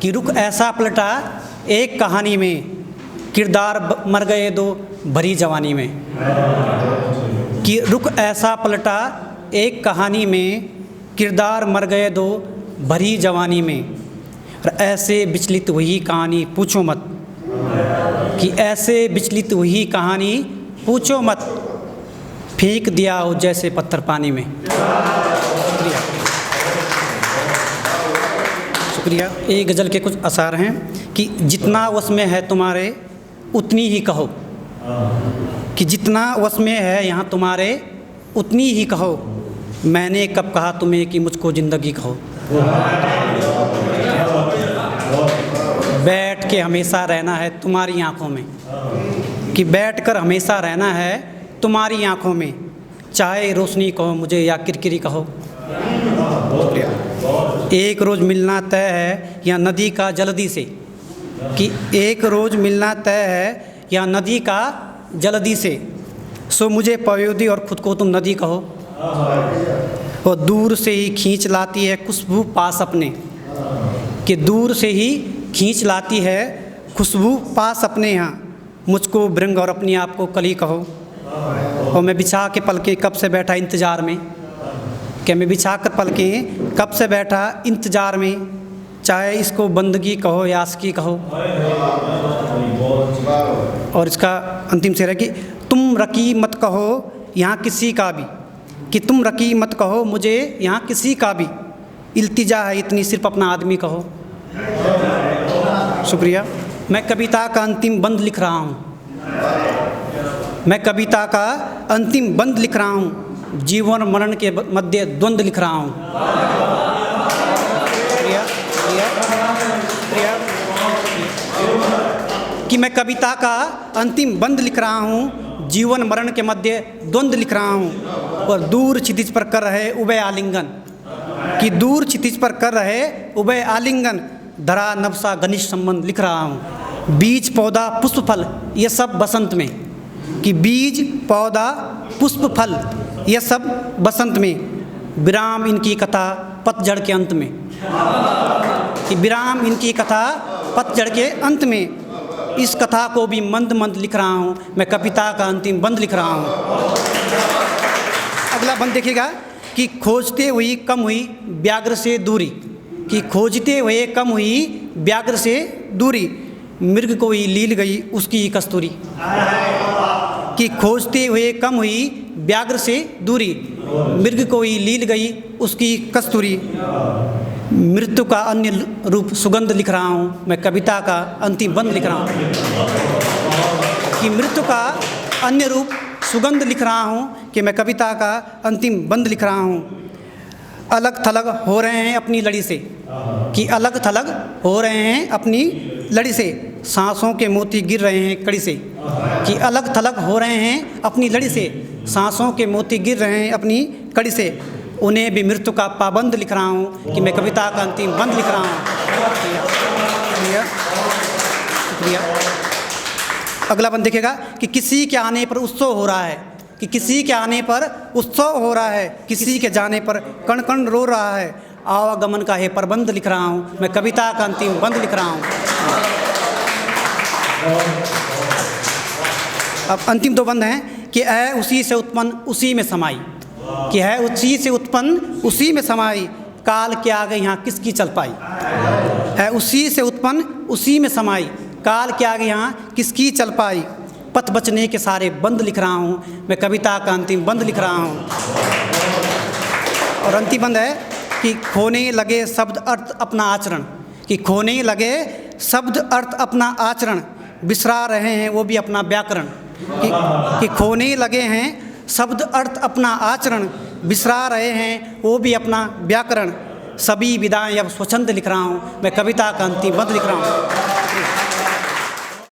कि रुख ऐसा पलटा एक कहानी में, किरदार मर गए दो भरी जवानी में। कि रुख ऐसा पलटा एक कहानी में, किरदार मर गए दो भरी जवानी में। और ऐसे विचलित हुई कहानी पूछो मत, कि ऐसे विचलित हुई कहानी पूछो मत, फेंक दिया हो जैसे पत्थर पानी में। शुक्रिया। एक गज़ल के कुछ असार हैं कि जितना वश में है तुम्हारे उतनी ही कहो, कि जितना वश में है यहाँ तुम्हारे उतनी ही कहो। मैंने कब कहा तुम्हें कि मुझको ज़िंदगी कहो। बैठ के हमेशा रहना है तुम्हारी आँखों में, कि बैठ कर हमेशा रहना है तुम्हारी आँखों में। चाहे रोशनी कहो मुझे या किरकिरी कहो। एक रोज़ मिलना तय है या नदी का जल्दी से, कि एक रोज़ मिलना तय है या नदी का जल्दी से। सो मुझे पयोदी और ख़ुद को तुम नदी कहो। और दूर से ही खींच लाती है खुशबू पास अपने, कि दूर से ही खींच लाती है खुशबू पास अपने यहाँ। मुझको भृंग और अपने आप को कली कहो। और मैं बिछा के पलके कब से बैठा इंतज़ार में, कि मैं बिछा कर पलके कब से बैठा इंतज़ार में। चाहे इसको बंदगी कहो या आशिकी कहो। और इसका अंतिम शेर है कि तुम रकी मत कहो यहाँ किसी का भी, कि तुम रकी मत कहो मुझे यहाँ किसी का भी। इल्तिजा है इतनी सिर्फ अपना आदमी कहो। शुक्रिया। मैं कविता का अंतिम बंद लिख रहा हूँ, मैं कविता का अंतिम बंद लिख रहा हूँ। जीवन मरण के मध्य द्वंद्व लिख रहा हूँ। कि मैं कविता का अंतिम बंद लिख रहा हूँ, जीवन मरण के मध्य द्वंद्व लिख रहा हूँ। और दूर क्षितिज पर कर रहे उभय आलिंगन, कि दूर क्षितिज पर कर रहे उभय आलिंगन। धरा नवसा घनिष्ठ संबंध लिख रहा हूँ। बीज पौधा पुष्प फल ये सब बसंत में, कि बीज पौधा पुष्प फल ये सब बसंत में। विराम इनकी कथा पतझड़ के अंत में, कि विराम इनकी कथा पतझड़ के अंत में। इस कथा को भी मंद मंद लिख रहा हूँ, मैं कविता का अंतिम बंद लिख रहा हूँ। अगला बंद देखिएगा कि खोजते हुई कम हुई व्याघ्र से दूरी, कि खोजते हुए कम हुई व्याघ्र से दूरी। मृग को ही लील गई उसकी कस्तूरी, कि खोजते हुए कम हुई व्याघ्र से दूरी। मृग को ही लील गई उसकी कस्तूरी। मृत्यु का अन्य रूप सुगंध लिख रहा हूँ, मैं कविता का अंतिम बंद लिख रहा हूँ। कि मृत्यु का अन्य रूप सुगंध लिख रहा हूँ, कि मैं कविता का अंतिम बंद लिख रहा हूँ। अलग थलग हो रहे हैं अपनी लड़ी से, कि अलग थलग हो रहे हैं अपनी लड़ी से। सांसों के मोती गिर रहे हैं कड़ी से, कि अलग थलग हो रहे हैं अपनी लड़ी से। सांसों के मोती गिर रहे हैं अपनी कड़ी से। उन्हें भी मृत्यु का पाबंद लिख रहा हूँ, कि मैं कविता का अंतिम बंद लिख रहा हूँ। शुक्रिया। अगला बंद देखिएगा कि किसी के आने पर उत्सव हो रहा है, कि किसी के आने पर उत्सव हो रहा है। किसी के जाने पर कण कण रो रहा है। आवागमन का है प्रबंध लिख रहा हूँ, मैं कविता का अंतिम बंद लिख रहा हूँ। अब अंतिम दो बंद हैं कि है उसी से उत्पन्न उसी में समाई, कि है उसी से उत्पन्न उसी में समाई। काल के आगे यहाँ किसकी चल पाई। है उसी से उत्पन्न उसी में समाई, काल के आगे यहाँ किसकी चल पाई। पथ बचने के सारे बंद लिख रहा हूँ, मैं कविता का अंतिम बंद लिख रहा हूँ। और अंतिम बंद है कि खोने लगे शब्द अर्थ अपना आचरण, कि खोने लगे शब्द अर्थ अपना आचरण। बिसरा रहे हैं वो भी अपना व्याकरण, कि खोने लगे हैं शब्द अर्थ अपना आचरण। बिसरा रहे हैं वो भी अपना व्याकरण। सभी विदाएं अब स्वच्छंद लिख रहा हूँ, मैं कविता का अंतिम बंद लिख रहा हूँ।